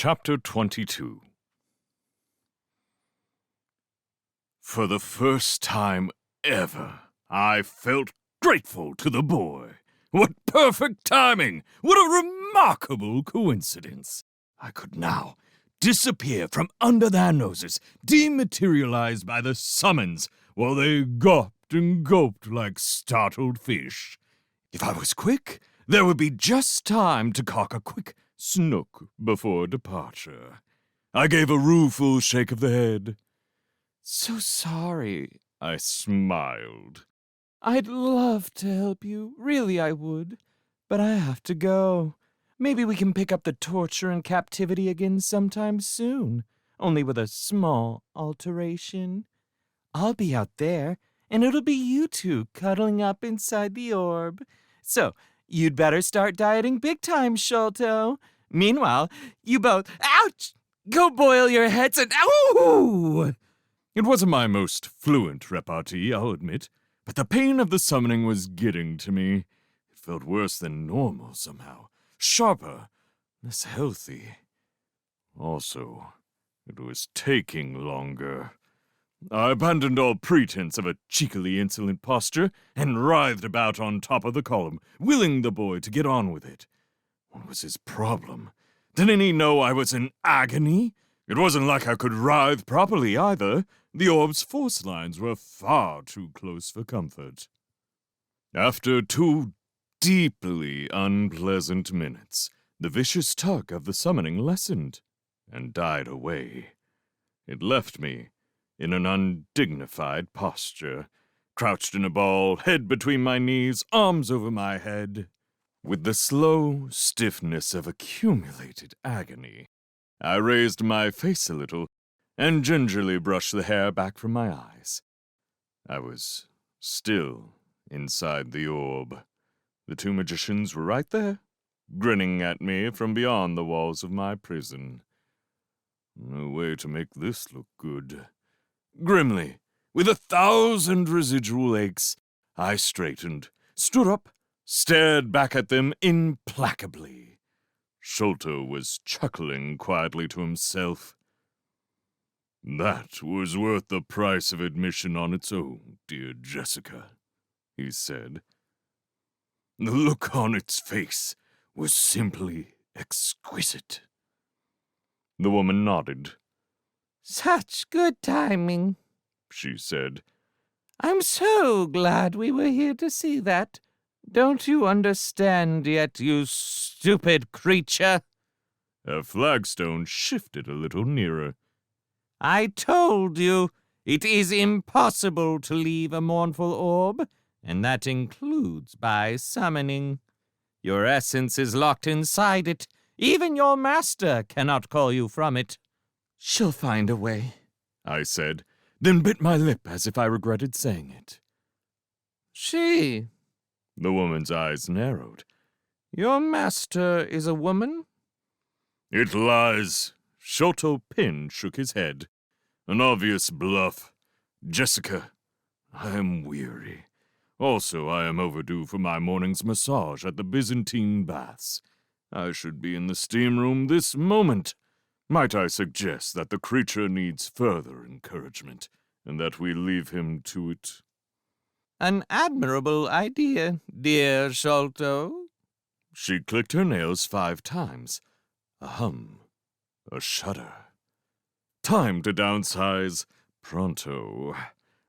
Chapter 22. For the first time ever, I felt grateful to the boy. What perfect timing! What a remarkable coincidence! I could now disappear from under their noses, dematerialized by the summons, while they gawped and gulped like startled fish. If I was quick, there would be just time to cock a quick snook before departure. I gave a rueful shake of the head. "So sorry," I smiled. "I'd love to help you, really I would, but I have to go. Maybe we can pick up the torture and captivity again sometime soon, only with a small alteration. I'll be out there, and it'll be you two cuddling up inside the orb. So, you'd better start dieting big time, Sholto. Meanwhile, you both, ouch, go boil your heads and ow!" It wasn't my most fluent repartee, I'll admit, but the pain of the summoning was getting to me. It felt worse than normal somehow, sharper, less healthy. Also, it was taking longer. I abandoned all pretense of a cheekily insolent posture and writhed about on top of the column, willing the boy to get on with it. What was his problem? Didn't he know I was in agony? It wasn't like I could writhe properly either. The orb's force lines were far too close for comfort. After 2 deeply unpleasant minutes, the vicious tug of the summoning lessened and died away. It left me in an undignified posture, crouched in a ball, head between my knees, arms over my head. With the slow stiffness of accumulated agony, I raised my face a little and gingerly brushed the hair back from my eyes. I was still inside the orb. The 2 magicians were right there, grinning at me from beyond the walls of my prison. No way to make this look good. Grimly, with 1,000 residual aches, I straightened, stood up, stared back at them implacably. Sholto was chuckling quietly to himself. "That was worth the price of admission on its own, dear Jessica," he said. The look on its face was simply exquisite. The woman nodded. "Such good timing," she said. "I'm so glad we were here to see that. Don't you understand yet, you stupid creature?" Her flagstone shifted a little nearer. "I told you, it is impossible to leave a mournful orb, and that includes by summoning. Your essence is locked inside it. Even your master cannot call you from it." "She'll find a way," I said, then bit my lip as if I regretted saying it. "She?" The woman's eyes narrowed. "Your master is a woman?" "It lies." Sholto Pin shook his head. "An obvious bluff. Jessica, I am weary. Also, I am overdue for my morning's massage at the Byzantine Baths. I should be in the steam room this moment. Might I suggest that the creature needs further encouragement, and that we leave him to it?" "An admirable idea, dear Sholto." She clicked her nails 5 times. A hum. A shudder. Time to downsize. Pronto.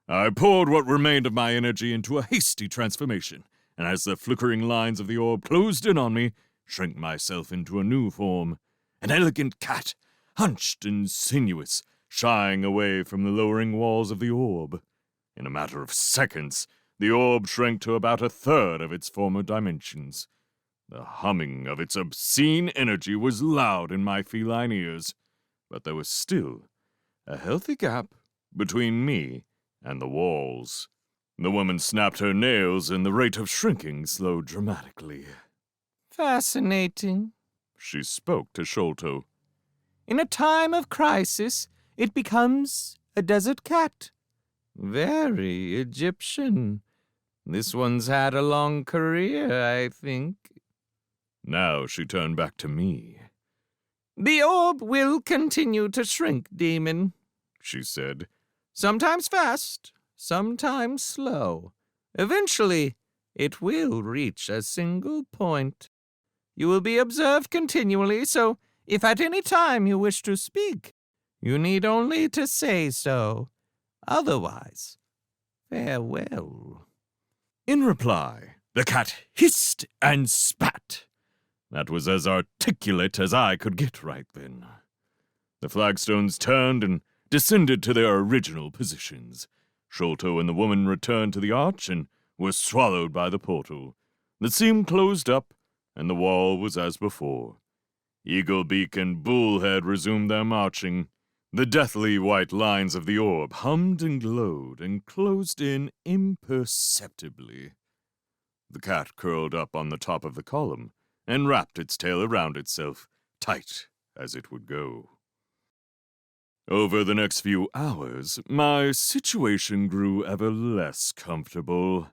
I poured what remained of my energy into a hasty transformation, and as the flickering lines of the orb closed in on me, shrank myself into a new form. An elegant cat, hunched and sinuous, shying away from the lowering walls of the orb. In a matter of seconds, the orb shrank to about 1/3 of its former dimensions. The humming of its obscene energy was loud in my feline ears, but there was still a healthy gap between me and the walls. The woman snapped her nails, and the rate of shrinking slowed dramatically. "Fascinating," she spoke to Sholto. "In a time of crisis, it becomes a desert cat. Very Egyptian. This one's had a long career, I think." Now she turned back to me. The orb will continue to shrink, demon, she said. Sometimes fast, sometimes slow. Eventually, it will reach a single point. You will be observed continually, so if at any time you wish to speak, you need only to say so. Otherwise, farewell. In reply, the cat hissed and spat. That was as articulate as I could get right then. The flagstones turned and descended to their original positions. Sholto and the woman returned to the arch and were swallowed by the portal. The seam closed up, and the wall was as before. Eaglebeak and Bullhead resumed their marching. The deathly white lines of the orb hummed and glowed and closed in imperceptibly. The cat curled up on the top of the column and wrapped its tail around itself, tight as it would go. Over the next few hours, my situation grew ever less comfortable.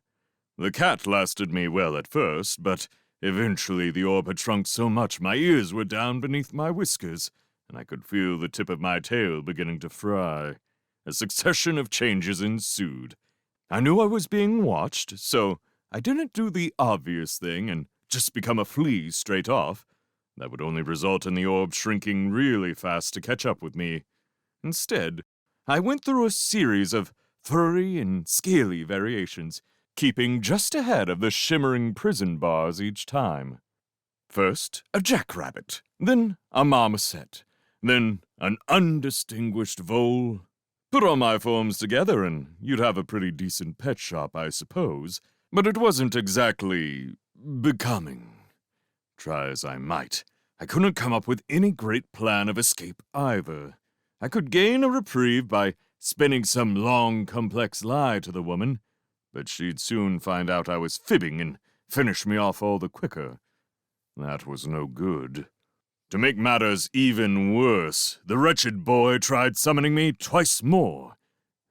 The cat lasted me well at first, but eventually the orb had shrunk so much my ears were down beneath my whiskers, and I could feel the tip of my tail beginning to fry. A succession of changes ensued. I knew I was being watched, so I didn't do the obvious thing and just become a flea straight off. That would only result in the orb shrinking really fast to catch up with me. Instead, I went through a series of furry and scaly variations, keeping just ahead of the shimmering prison bars each time. First, a jackrabbit, then a marmoset, then an undistinguished vole. Put all my forms together and you'd have a pretty decent pet shop, I suppose, but it wasn't exactly becoming. Try as I might, I couldn't come up with any great plan of escape either. I could gain a reprieve by spinning some long, complex lie to the woman, but she'd soon find out I was fibbing and finish me off all the quicker. That was no good. To make matters even worse, the wretched boy tried summoning me twice more.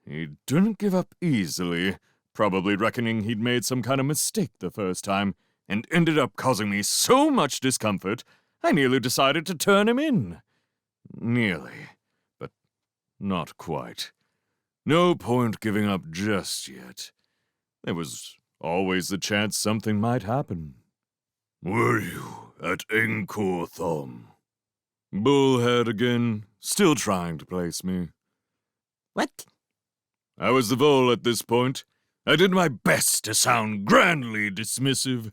He didn't give up easily, probably reckoning he'd made some kind of mistake the first time, and ended up causing me so much discomfort, I nearly decided to turn him in. Nearly, but not quite. No point giving up just yet. There was always the chance something might happen. Were you at Angkor Thom? Bullhead again, still trying to place me. What? I was the vole at this point. I did my best to sound grandly dismissive,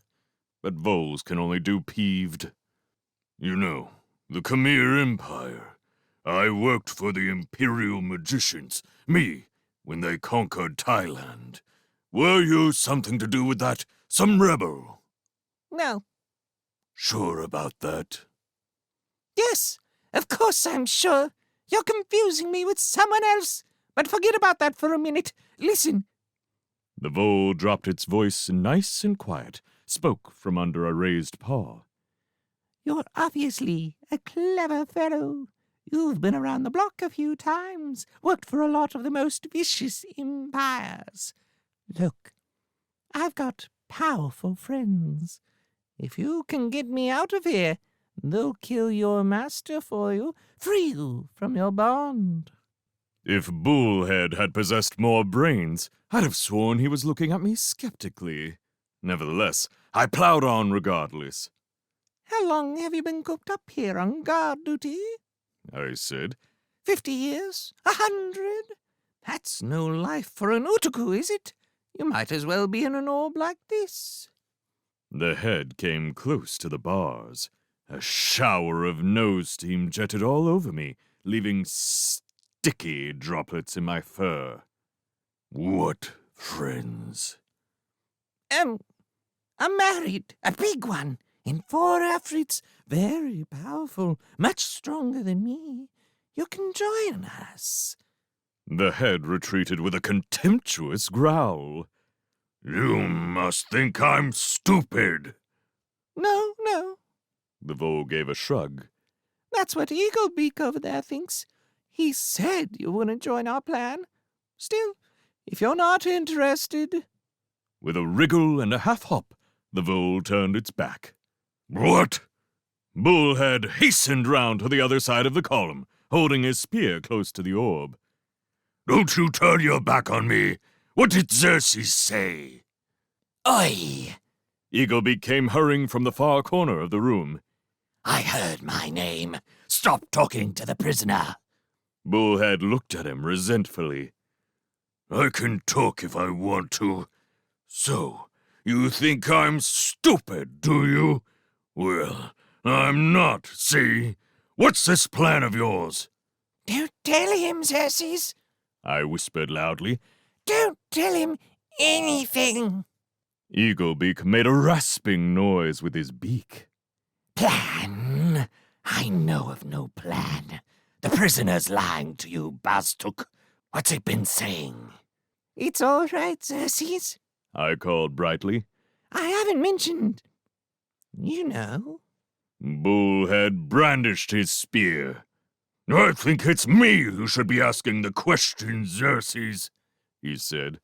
but voles can only do peeved. You know, the Khmer Empire. I worked for the Imperial Magicians, me, when they conquered Thailand. Were you something to do with that? Some rebel? No. Sure about that? Yes, of course I'm sure. You're confusing me with someone else. But forget about that for a minute. Listen. The vole dropped its voice nice and quiet, spoke from under a raised paw. You're obviously a clever fellow. You've been around the block a few times, worked for a lot of the most vicious empires. Look, I've got powerful friends. If you can get me out of here, they'll kill your master for you, free you from your bond. If Bullhead had possessed more brains, I'd have sworn he was looking at me skeptically. Nevertheless, I plowed on regardless. How long have you been cooped up here on guard duty? I said. 50 years? 100? That's no life for an Utuku, is it? You might as well be in an orb like this. The head came close to the bars. A shower of nose steam jetted all over me, leaving sticky droplets in my fur. What friends? I'm married, a big one, in 4 Afrits, very powerful, much stronger than me. You can join us. The head retreated with a contemptuous growl. You must think I'm stupid. No. The vole gave a shrug. That's what Eaglebeak over there thinks. He said you wouldn't join our plan. Still, if you're not interested... With a wriggle and a half-hop, the vole turned its back. What? Bullhead hastened round to the other side of the column, holding his spear close to the orb. "Don't you turn your back on me! What did Xerxes say?" Oi! Eaglebeak came hurrying from the far corner of the room. I heard my name. Stop talking to the prisoner. Bullhead looked at him resentfully. "I can talk if I want to. So, you think I'm stupid, do you? Well, I'm not, see? What's this plan of yours?" Don't tell him, Xerxes. I whispered loudly. Don't tell him anything. Eaglebeak made a rasping noise with his beak. Plan? I know of no plan. The prisoner's lying to you, Bastuk. What's he been saying? It's all right, Xerxes. I called brightly. I haven't mentioned. You know. Bullhead brandished his spear. "I think it's me who should be asking the questions, Xerxes," he said.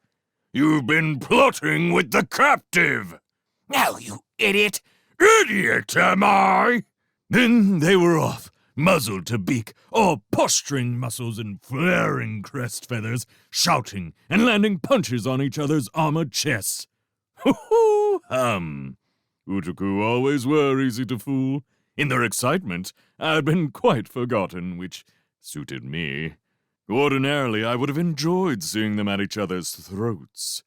"You've been plotting with the captive." No, you idiot. "Idiot, am I?" Then they were off, muzzle to beak, all posturing muscles and flaring crest feathers, shouting and landing punches on each other's armored chests. Hoo-hoo-hum. Utuku always were easy to fool. In their excitement, I had been quite forgotten, which suited me. Ordinarily, I would have enjoyed seeing them at each other's throats,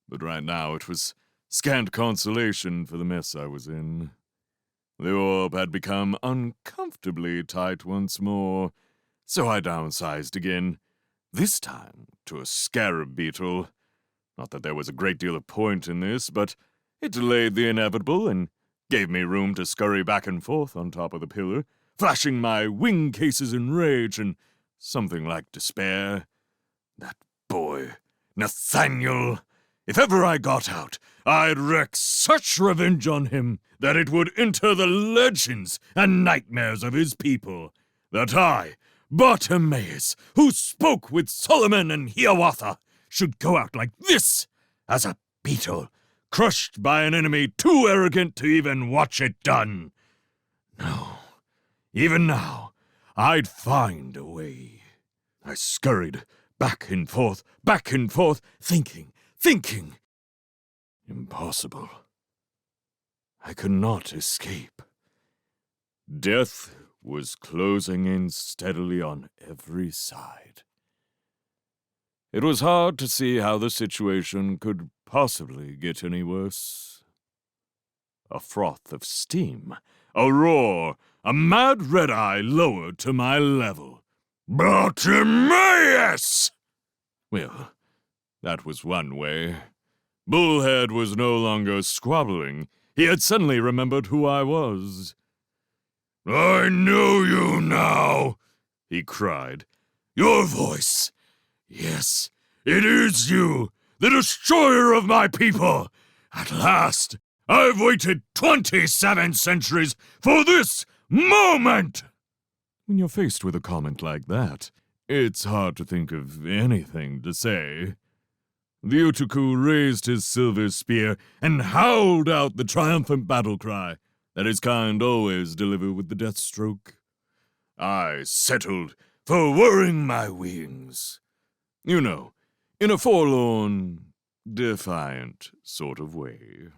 but right now it was scant consolation for the mess I was in. The orb had become uncomfortably tight once more, so I downsized again, this time to a scarab beetle. Not that there was a great deal of point in this, but it delayed the inevitable and gave me room to scurry back and forth on top of the pillar, flashing my wing cases in rage and something like despair. That boy, Nathaniel. If ever I got out, I'd wreak such revenge on him that it would enter the legends and nightmares of his people. That I, Bartimaeus, who spoke with Solomon and Hiawatha, should go out like this, as a beetle, crushed by an enemy too arrogant to even watch it done. No, even now, I'd find a way. I scurried back and forth, thinking. Impossible. I could not escape. Death was closing in steadily on every side. It was hard to see how the situation could possibly get any worse. A froth of steam, a roar, a mad red-eye lowered to my level. "Bartimaeus!" Well, that was one way. Bullhead was no longer squabbling. He had suddenly remembered who I was. "I know you now," he cried. "Your voice. Yes, it is you, the destroyer of my people. At last, I've waited 27 centuries for this moment!" When you're faced with a comment like that, it's hard to think of anything to say. The Utuku raised his silver spear and howled out the triumphant battle cry that his kind always deliver with the death stroke. I settled for whirring my wings. You know, in a forlorn, defiant sort of way.